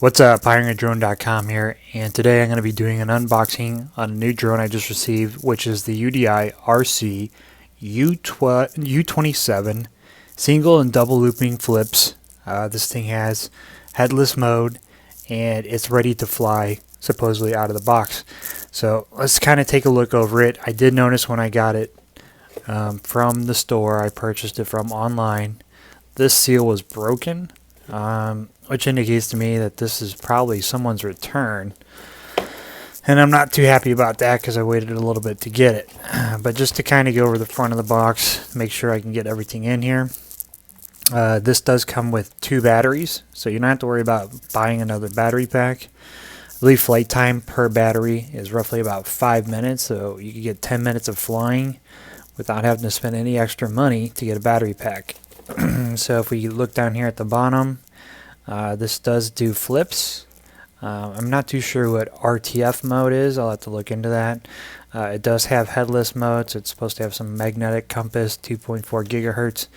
What's up, HiringADrone.com here, and today I'm going to be doing an unboxing on a new drone I just received, which is the UDI RC U27 single and double looping flips. This thing has headless mode, and it's ready to fly, supposedly out of the box. So let's kind of take a look over it. I did notice when I got it from the store I purchased it from online, this seal was broken. Which indicates to me that this is probably someone's return, and I'm not too happy about that because I waited a little bit to get it. But just to kind of go over the front of the box, make sure I can get everything in here. This does come with 2 batteries, so you don't have to worry about buying another battery pack. I believe flight time per battery is roughly about 5 minutes, so you can get 10 minutes of flying without having to spend any extra money to get a battery pack. So if we look down here at the bottom, this does do flips. I'm not too sure what RTF mode is. I'll have to look into that. It does have headless mode, so it's supposed to have some magnetic compass, 2.4 gigahertz,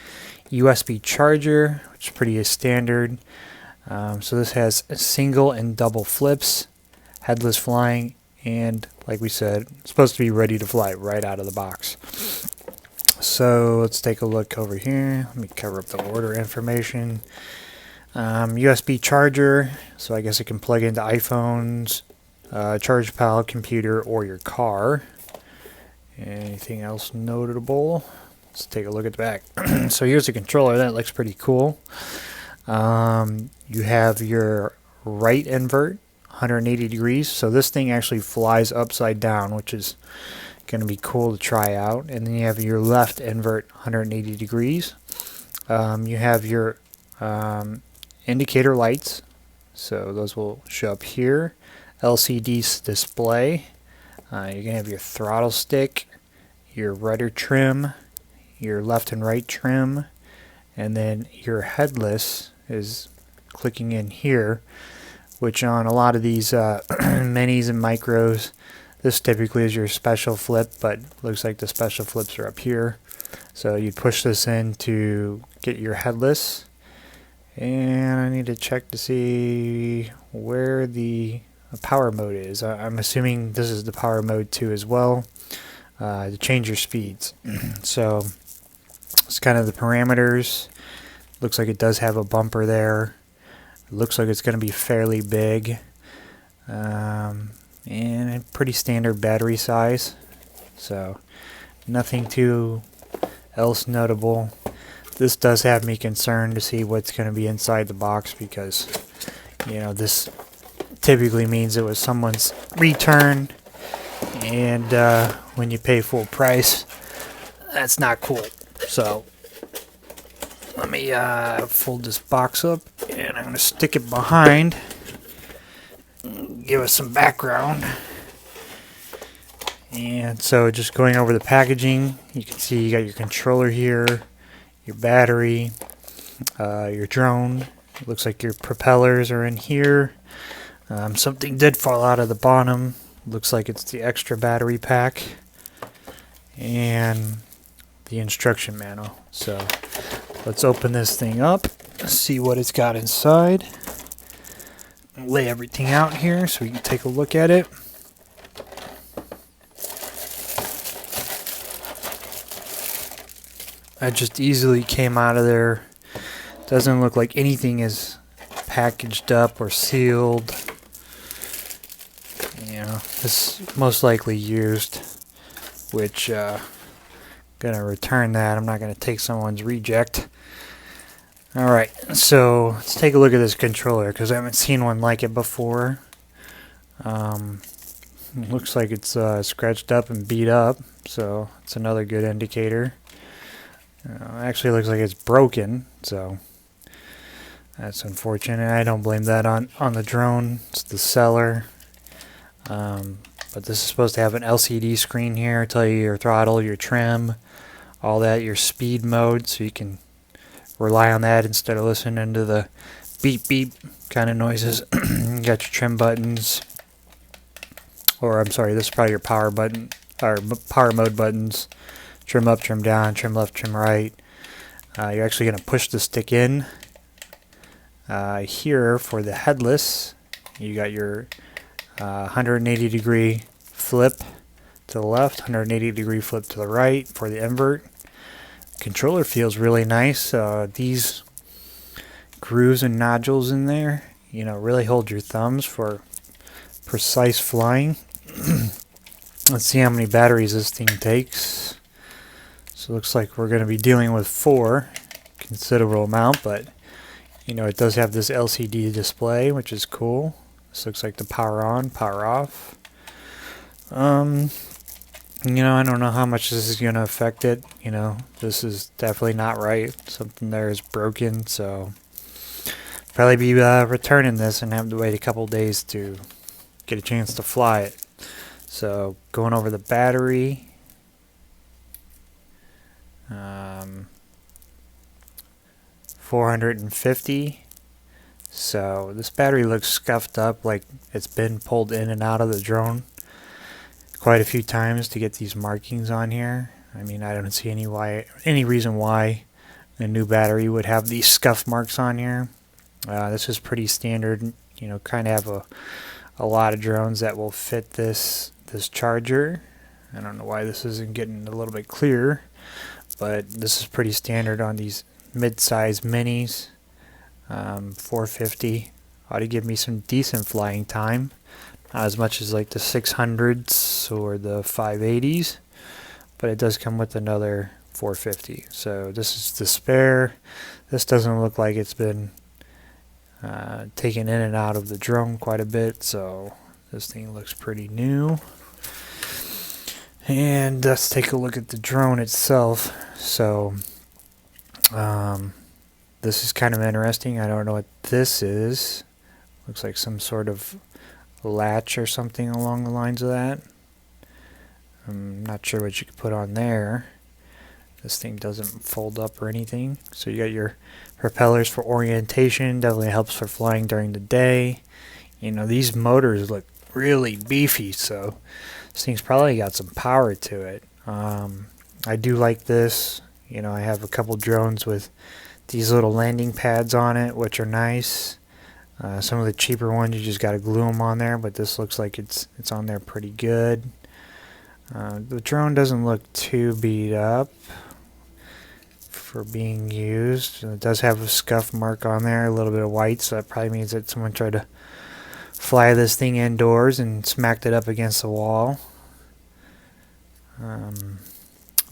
USB charger, which is pretty standard. So this has single and double flips, headless flying, and like we said, it's supposed to be ready to fly right out of the box. So let's take a look over here. Let me cover up the order information. USB charger, so I guess it can plug into iPhones, charge pal, computer, or your car. Anything else notable? Let's take a look at the back. So here's the controller. That looks pretty cool. You have your right invert, 180 degrees. So this thing actually flies upside down, which is going to be cool to try out. And then you have your left invert, 180 degrees. You have your indicator lights, so those will show up here. LCD display. You're going to have your throttle stick, your rudder trim, your left and right trim, and then your headless is clicking in here, which on a lot of these minis and micros, this typically is your special flip, but looks like the special flips are up here. So you push this in to get your headless. And I need to check to see where the power mode is. I'm assuming this is the power mode too as well, to change your speeds. So it's kind of the parameters. Looks like it does have a bumper there. It looks like it's going to be fairly big. And a pretty standard battery size. So nothing too else notable. This does have me concerned to see what's going to be inside the box, because this typically means it was someone's return, and when you pay full price, that's not cool. So let me fold this box up, and I'm going to stick it behind, give us some background. And so just going over the packaging, you can see you got your controller here, your battery, your drone. It looks like your propellers are in here. Something did fall out of the bottom. Looks like it's the extra battery pack. And the instruction manual. So let's open this thing up, see what it's got inside. Lay everything out here so we can take a look at it. That just easily came out of there. Doesn't look like anything is packaged up or sealed. This is most likely used, which gonna return that. I'm not gonna take someone's reject. Alright, so let's take a look at this controller, because I haven't seen one like it before. Looks like it's scratched up and beat up, so it's another good indicator. Actually looks like it's broken, so that's unfortunate. I don't blame that on the drone. It's the seller. But this is supposed to have an LCD screen here, tell you your throttle, your trim, all that, your speed mode, so you can rely on that instead of listening to the beep beep kind of noises. You got your trim buttons, or I'm sorry, this is probably your power button, or power mode buttons. Trim up, trim down, trim left, trim right. You're actually going to push the stick in Here for the headless, you got your 180 degree flip to the left, 180 degree flip to the right for the invert. Controller feels really nice. These grooves and nodules in there, really hold your thumbs for precise flying. Let's see how many batteries this thing takes. So it looks like we're going to be dealing with 4, considerable amount, but it does have this LCD display, which is cool. This looks like the power on, power off. I don't know how much this is going to affect it. This is definitely not right. Something there is broken, so probably be returning this and have to wait a couple days to get a chance to fly it. So going over the battery. 450. So this battery looks scuffed up, like it's been pulled in and out of the drone quite a few times to get these markings on here. I mean, I don't see any reason why a new battery would have these scuff marks on here. This is pretty standard. Kind of have a lot of drones that will fit this charger. I don't know why this isn't getting a little bit clearer, but this is pretty standard on these mid-size minis. 450 ought to give me some decent flying time. Not as much as like the 600s or the 580s, but it does come with another 450. So this is the spare. This doesn't look like it's been taken in and out of the drone quite a bit, so this thing looks pretty new. And let's take a look at the drone itself. So this is kind of interesting. I don't know what this is. Looks like some sort of latch or something along the lines of that. I'm not sure what you could put on there. This thing doesn't fold up or anything. So you got your propellers for orientation. Definitely helps for flying during the day. These motors look really beefy, so this thing's probably got some power to it. I do like this. I have a couple drones with these little landing pads on it, which are nice. Some of the cheaper ones, you just got to glue them on there, but this looks like it's on there pretty good. The drone doesn't look too beat up for being used. It does have a scuff mark on there, a little bit of white, so that probably means that someone tried to fly this thing indoors and smacked it up against the wall.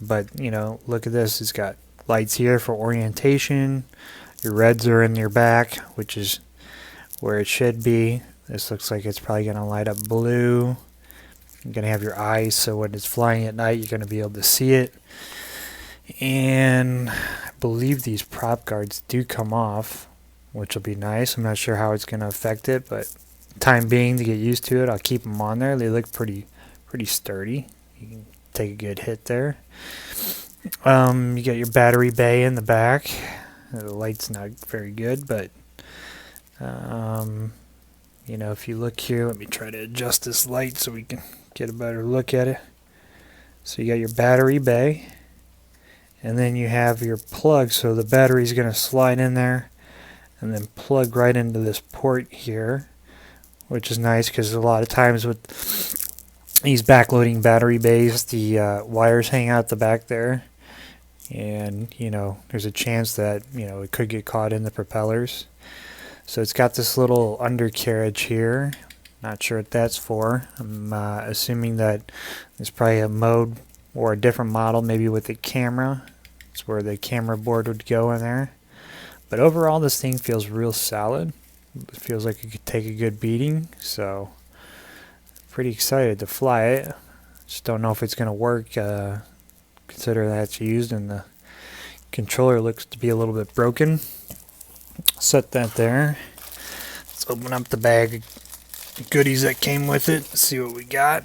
But look at this. It's got lights here for orientation. Your reds are in your back, which is where it should be. This looks like it's probably going to light up blue. You're going to have your eyes, so when it's flying at night, you're going to be able to see it. And I believe these prop guards do come off, which will be nice. I'm not sure how it's going to affect it, but time being, to get used to it, I'll keep them on there. They look pretty sturdy. You can take a good hit there. You got your battery bay in the back. The light's not very good, but if you look here, let me try to adjust this light so we can get a better look at it. So you got your battery bay, and then you have your plug, so the battery's going to slide in there and then plug right into this port here, which is nice because a lot of times with these backloading battery bays, the wires hang out the back there, and there's a chance that it could get caught in the propellers. So it's got this little undercarriage here. Not sure what that's for. I'm assuming that there's probably a mode or a different model, maybe with a camera. It's where the camera board would go in there. But overall, this thing feels real solid. It feels like it could take a good beating. So pretty excited to fly it. Just don't know if it's going to work. Consider that it's used, and the controller looks to be a little bit broken. Set that there. Let's open up the bag of goodies that came with it. See what we got.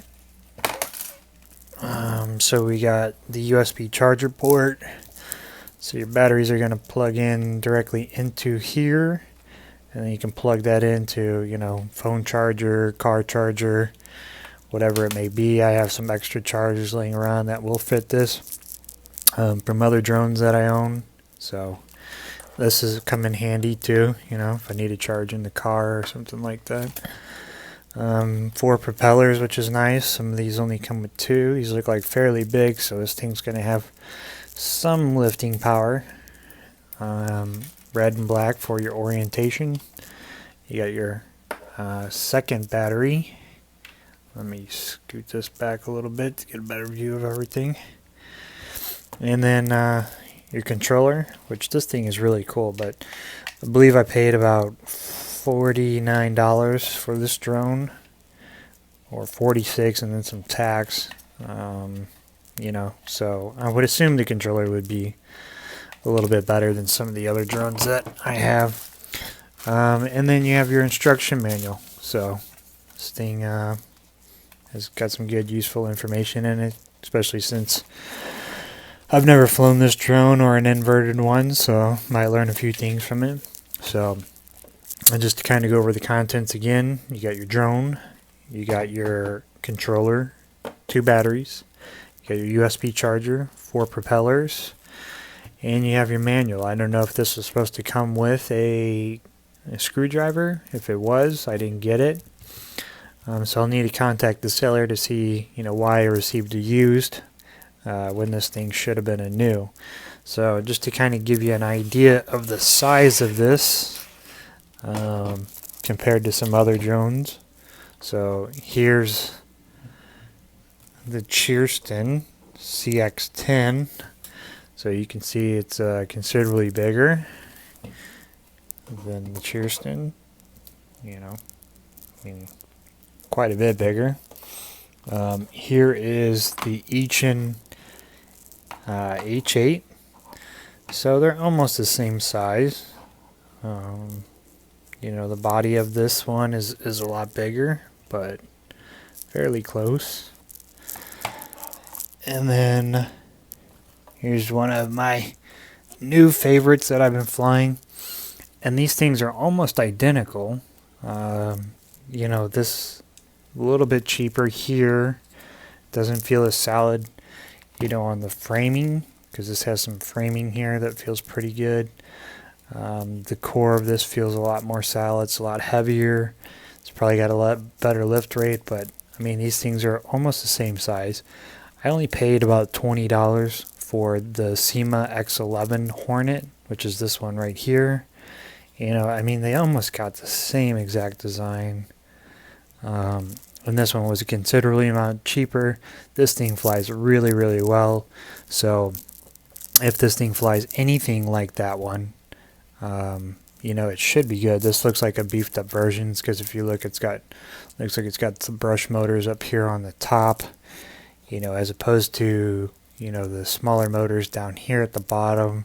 So we got the USB charger port. So your batteries are going to plug in directly into here, and then you can plug that into phone charger, car charger, whatever it may be. I have some extra chargers laying around that will fit this from other drones that I own. So this is come in handy too, you know, if I need to charge in the car or something like that. 4 propellers, which is nice. Some of these only come with 2. These look like fairly big, so this thing's going to have some lifting power. Red and black for your orientation. You got your second battery. Let me scoot this back a little bit to get a better view of everything. And then your controller, which this thing is really cool, but I believe I paid about $49 for this drone, or $46 and then some tax. You know, so I would assume the controller would be a little bit better than some of the other drones that I have. And then you have your instruction manual. So this thing has got some good useful information in it, especially since I've never flown this drone or an inverted one, so might learn a few things from it. So, and just to kind of go over the contents again, you got your drone, you got your controller, 2 batteries, you got your USB charger, 4 propellers, and you have your manual. I don't know if this was supposed to come with a screwdriver. If it was, I didn't get it. So I'll need to contact the seller to see, you know, why I received a used when this thing should have been a new. So just to kind of give you an idea of the size of this compared to some other drones. So here's the Cheerston CX-10. So you can see it's considerably bigger than the Cheerston. You know, I mean, quite a bit bigger. Here is the Eachin H8. So they're almost the same size. You know, the body of this one is a lot bigger, but fairly close. And then here's one of my new favorites that I've been flying. And these things are almost identical. You know, this a little bit cheaper here. Doesn't feel as solid, you know, on the framing, because this has some framing here that feels pretty good. The core of this feels a lot more solid. It's a lot heavier. It's probably got a lot better lift rate, but I mean, these things are almost the same size. I only paid about $20 for the SEMA X11 Hornet, which is this one right here. You know, I mean, they almost got the same exact design. And this one was considerably amount cheaper. This thing flies really, really well. So if this thing flies anything like that one, you know, it should be good. This looks like a beefed up version, because if you look, looks like it's got the brush motors up here on the top, you know, as opposed to, you know, the smaller motors down here at the bottom.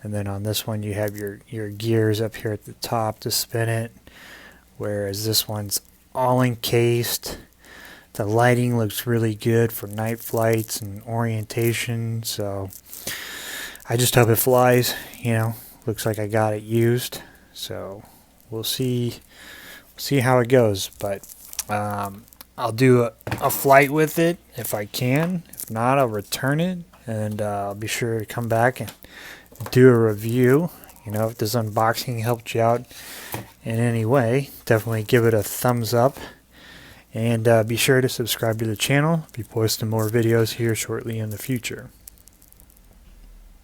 And then on this one you have your gears up here at the top to spin it, whereas this one's all encased. The lighting looks really good for night flights and orientation, so I just hope it flies. You know, looks like I got it used, so we'll see how it goes. But I'll do a flight with it if I can. If not, I'll return it, and I'll be sure to come back and do a review. You know, if this unboxing helped you out in any way, definitely give it a thumbs up, and be sure to subscribe to the channel. I'll be posting more videos here shortly in the future.